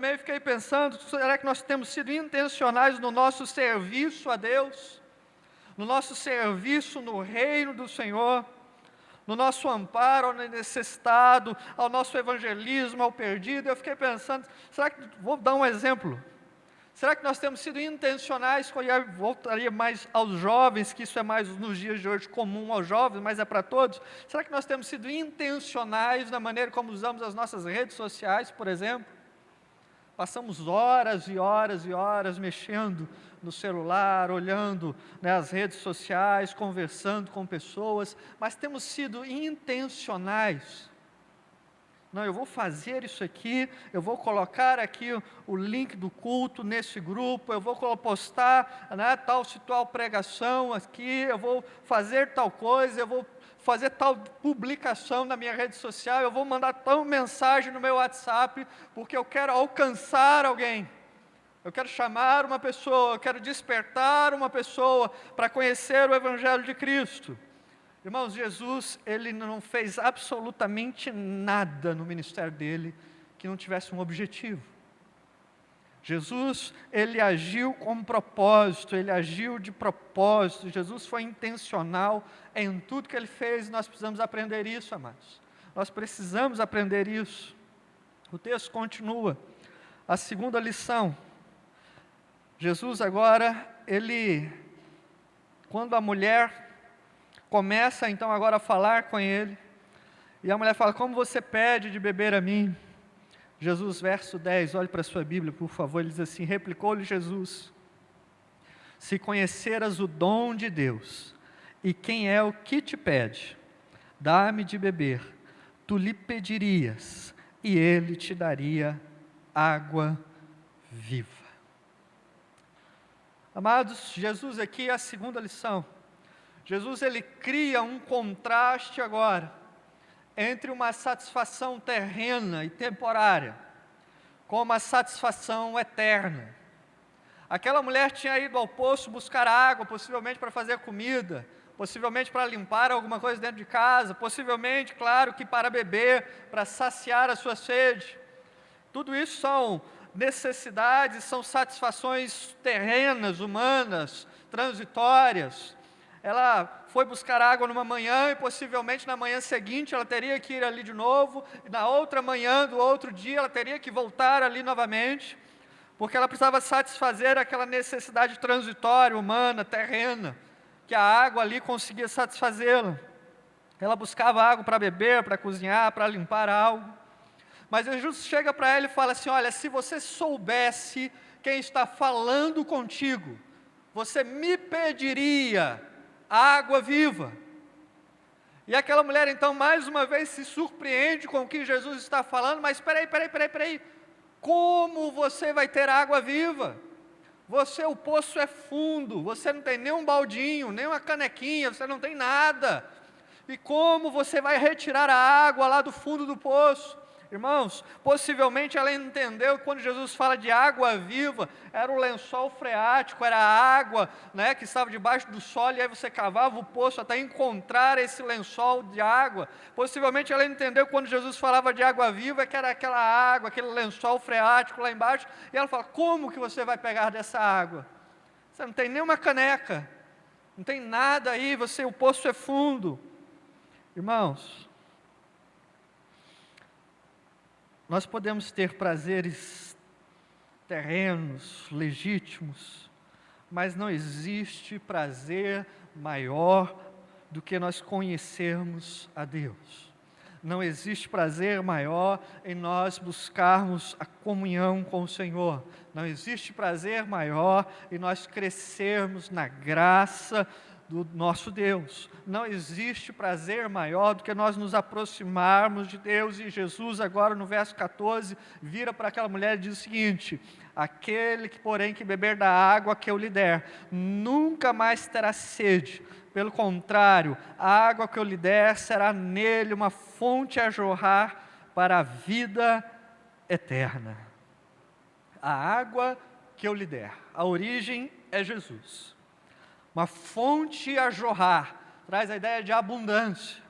Também fiquei pensando, será que nós temos sido intencionais no nosso serviço a Deus? No nosso serviço no reino do Senhor? No nosso amparo ao necessitado, ao nosso evangelismo, ao perdido? Eu fiquei pensando, será que, vou dar um exemplo, será que nós temos sido intencionais, eu voltaria mais aos jovens, que isso é mais nos dias de hoje comum aos jovens, mas é para todos, será que nós temos sido intencionais na maneira como usamos as nossas redes sociais, por exemplo? Passamos horas e horas e horas mexendo no celular, olhando, as redes sociais, conversando com pessoas, mas temos sido intencionais. Não, eu vou fazer isso aqui, eu vou colocar aqui o link do culto nesse grupo, eu vou postar tal pregação aqui, eu vou fazer tal coisa, eu vou fazer tal publicação na minha rede social, eu vou mandar tal mensagem no meu WhatsApp, porque eu quero alcançar alguém, eu quero chamar uma pessoa, eu quero despertar uma pessoa para conhecer o Evangelho de Cristo. Irmãos, Jesus, ele não fez absolutamente nada no ministério dele que não tivesse um objetivo. Jesus, ele agiu com propósito, ele agiu de propósito, Jesus foi intencional em tudo que ele fez, e nós precisamos aprender isso, amados. Nós precisamos aprender isso. O texto continua, a segunda lição. Jesus agora, quando a mulher começa então agora a falar com ele, e a mulher fala, como você pede de beber a mim? Jesus, verso 10, olhe para a sua Bíblia, por favor, ele diz assim, replicou-lhe Jesus, se conheceras o dom de Deus, e quem é o que te pede, dá-me de beber, tu lhe pedirias, e ele te daria água viva. Amados, Jesus aqui é a segunda lição. Jesus, ele cria um contraste agora, entre uma satisfação terrena e temporária, com uma satisfação eterna. Aquela mulher tinha ido ao poço buscar água, possivelmente para fazer comida, possivelmente para limpar alguma coisa dentro de casa, possivelmente, claro, que para beber, para saciar a sua sede. Tudo isso são necessidades, são satisfações terrenas, humanas, transitórias. Ela foi buscar água numa manhã e possivelmente na manhã seguinte ela teria que ir ali de novo, e na outra manhã do outro dia ela teria que voltar ali novamente, porque ela precisava satisfazer aquela necessidade transitória, humana, terrena, que a água ali conseguia satisfazê-la. Ela buscava água para beber, para cozinhar, para limpar algo, mas Jesus chega para ela e fala assim, olha, se você soubesse quem está falando contigo, você me pediria água viva. E aquela mulher então mais uma vez se surpreende com o que Jesus está falando, mas espera aí, como você vai ter água viva? O poço é fundo, você não tem nem um baldinho, nem uma canequinha, você não tem nada, e como você vai retirar a água lá do fundo do poço? Irmãos, possivelmente ela entendeu que quando Jesus fala de água viva, era o lençol freático, era a água que estava debaixo do solo, e aí você cavava o poço até encontrar esse lençol de água. Possivelmente ela entendeu que quando Jesus falava de água viva, que era aquela água, aquele lençol freático lá embaixo, e ela fala, como que você vai pegar dessa água? Você não tem nenhuma caneca, não tem nada aí, o poço é fundo. Irmãos, nós podemos ter prazeres terrenos, legítimos, mas não existe prazer maior do que nós conhecermos a Deus. Não existe prazer maior em nós buscarmos a comunhão com o Senhor. Não existe prazer maior em nós crescermos na graça do nosso Deus. Não existe prazer maior do que nós nos aproximarmos de Deus. E Jesus agora no verso 14, vira para aquela mulher e diz o seguinte, aquele que porém que beber da água que eu lhe der, nunca mais terá sede. Pelo contrário, a água que eu lhe der será nele uma fonte a jorrar para a vida eterna. A água que eu lhe der, a origem é Jesus. Uma fonte a jorrar, traz a ideia de abundância,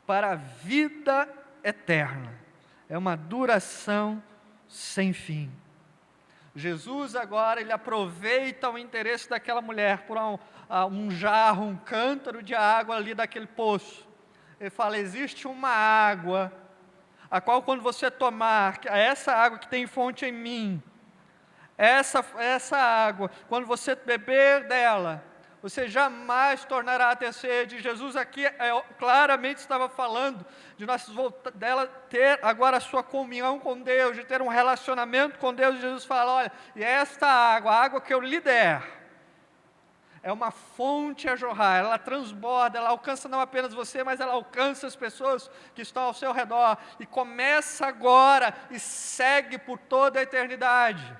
para a vida eterna. É uma duração sem fim. Jesus agora, ele aproveita o interesse daquela mulher por um jarro, um cântaro de água ali daquele poço. Ele fala, existe uma água, a qual quando você tomar, essa água que tem fonte em mim, essa água, quando você beber dela, você jamais tornará a ter sede. Jesus aqui claramente estava falando dela ter agora a sua comunhão com Deus, de ter um relacionamento com Deus. Jesus fala, olha, e esta água, a água que eu lhe der, é uma fonte a jorrar, ela transborda, ela alcança não apenas você, mas ela alcança as pessoas que estão ao seu redor, e começa agora e segue por toda a eternidade.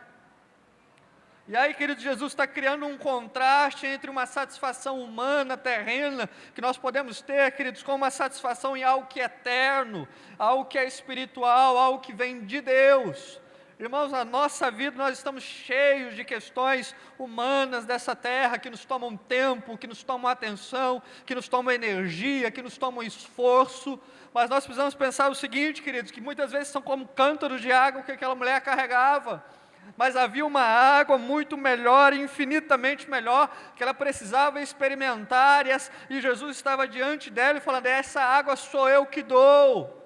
E aí, querido, Jesus está criando um contraste entre uma satisfação humana, terrena, que nós podemos ter, queridos, com uma satisfação em algo que é eterno, algo que é espiritual, algo que vem de Deus. Irmãos, na nossa vida nós estamos cheios de questões humanas dessa terra, que nos tomam tempo, que nos tomam atenção, que nos tomam energia, que nos tomam esforço, mas nós precisamos pensar o seguinte, queridos, que muitas vezes são como cântaros de água que aquela mulher carregava, mas havia uma água muito melhor, infinitamente melhor, que ela precisava experimentar, e Jesus estava diante dela e falando, essa água sou eu que dou.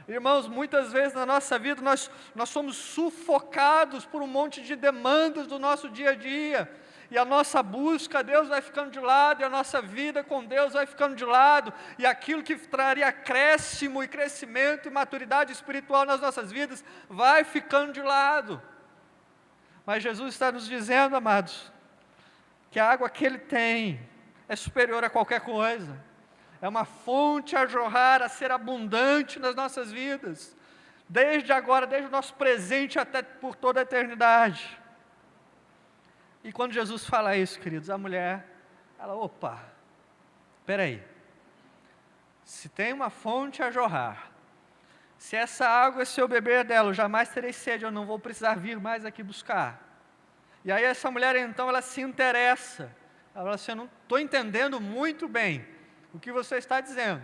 Irmãos, muitas vezes na nossa vida nós somos sufocados por um monte de demandas do nosso dia a dia, e a nossa busca a Deus vai ficando de lado, e a nossa vida com Deus vai ficando de lado, e aquilo que traria acréscimo e crescimento e maturidade espiritual nas nossas vidas, vai ficando de lado. Mas Jesus está nos dizendo, amados, que a água que Ele tem é superior a qualquer coisa, é uma fonte a jorrar, a ser abundante nas nossas vidas, desde agora, desde o nosso presente até por toda a eternidade. E quando Jesus fala isso, queridos, a mulher, ela, opa, espera aí, se tem uma fonte a jorrar, se essa água, se eu beber dela, eu jamais terei sede, eu não vou precisar vir mais aqui buscar. E aí essa mulher então, ela se interessa, ela fala assim, eu não estou entendendo muito bem o que você está dizendo,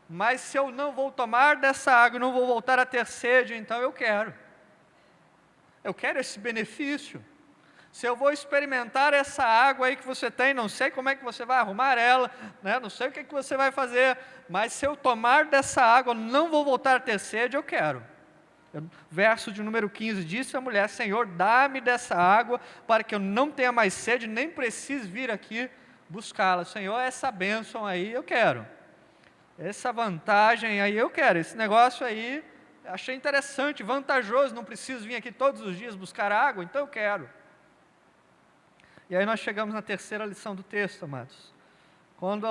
mas se eu não vou tomar dessa água, não vou voltar a ter sede, então eu quero esse benefício. Se eu vou experimentar essa água aí que você tem, não sei como é que você vai arrumar ela, né? Não sei o que você vai fazer, mas se eu tomar dessa água, não vou voltar a ter sede, eu quero. Verso de número 15, disse a mulher, Senhor, dá-me dessa água, para que eu não tenha mais sede, nem precise vir aqui buscá-la. Senhor, essa bênção aí eu quero, essa vantagem aí eu quero, esse negócio aí, achei interessante, vantajoso, não preciso vir aqui todos os dias buscar água, então eu quero. E aí nós chegamos na terceira lição do texto, amados. Quando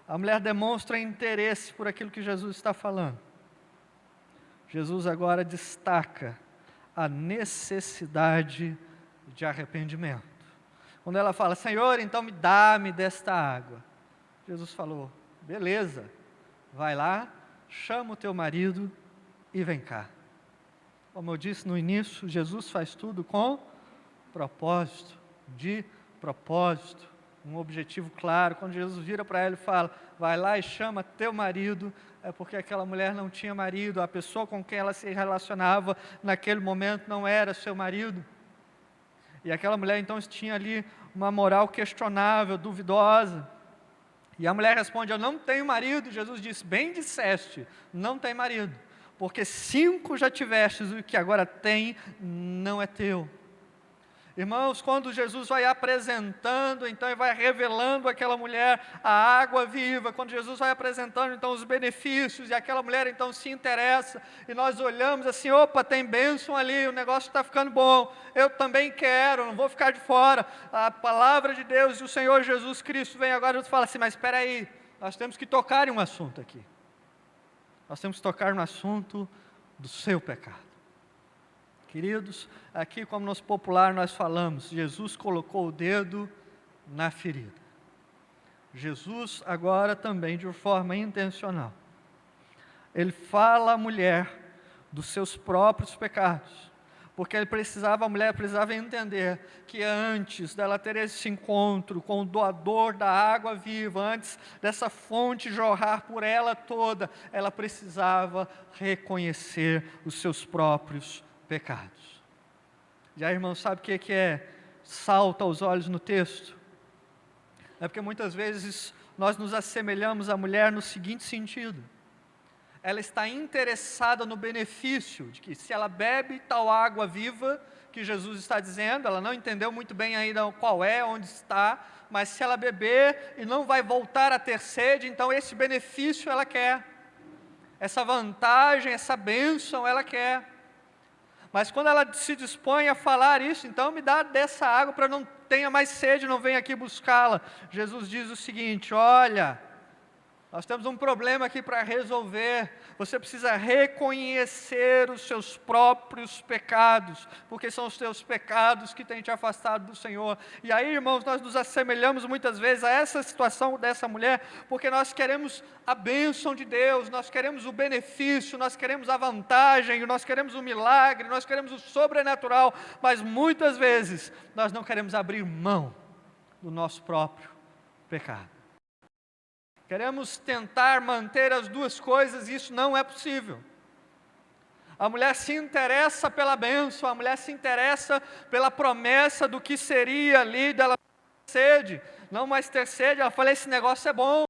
a mulher demonstra interesse por aquilo que Jesus está falando. Jesus agora destaca a necessidade de arrependimento. Quando ela fala, Senhor, então dá-me desta água. Jesus falou, beleza, vai lá, chama o teu marido e vem cá. Como eu disse no início, Jesus faz tudo com propósito. Um objetivo claro. Quando Jesus vira para ela e fala, vai lá e chama teu marido, é porque aquela mulher não tinha marido, a pessoa com quem ela se relacionava naquele momento não era seu marido, e aquela mulher então tinha ali uma moral questionável, duvidosa, e a mulher responde, eu não tenho marido. Jesus disse, bem disseste, não tem marido, porque 5 já tivestes, e o que agora tem não é teu. Irmãos, quando Jesus vai apresentando, então, e vai revelando àquela mulher a água viva, quando Jesus vai apresentando, então, os benefícios, e aquela mulher, então, se interessa, e nós olhamos assim, opa, tem bênção ali, o negócio está ficando bom, eu também quero, não vou ficar de fora. A palavra de Deus e o Senhor Jesus Cristo vem agora e fala assim, mas espera aí, nós temos que tocar em um assunto aqui. Nós temos que tocar no assunto do seu pecado. Queridos, aqui como no popular nós falamos, Jesus colocou o dedo na ferida. Jesus agora também de forma intencional. Ele fala à mulher dos seus próprios pecados, porque a mulher precisava entender que antes dela ter esse encontro com o doador da água viva, antes dessa fonte jorrar por ela toda, ela precisava reconhecer os seus próprios pecados. Já, irmão, sabe o que é salta aos olhos no texto? É porque muitas vezes nós nos assemelhamos à mulher no seguinte sentido: ela está interessada no benefício de que se ela bebe tal água viva que Jesus está dizendo, ela não entendeu muito bem ainda qual é, onde está, mas se ela beber e não vai voltar a ter sede, então esse benefício ela quer, essa vantagem, essa bênção ela quer. Mas quando ela se dispõe a falar isso, então me dá dessa água para não tenha mais sede, não venha aqui buscá-la. Jesus diz o seguinte: olha, nós temos um problema aqui para resolver. Você precisa reconhecer os seus próprios pecados, porque são os teus pecados que têm te afastado do Senhor. E aí, irmãos, nós nos assemelhamos muitas vezes a essa situação dessa mulher, porque nós queremos a bênção de Deus, nós queremos o benefício, nós queremos a vantagem, nós queremos o milagre, nós queremos o sobrenatural, mas muitas vezes nós não queremos abrir mão do nosso próprio pecado. Queremos tentar manter as duas coisas e isso não é possível. A mulher se interessa pela bênção, a mulher se interessa pela promessa do que seria ali dela ter sede, não mais ter sede. Ela fala: esse negócio é bom,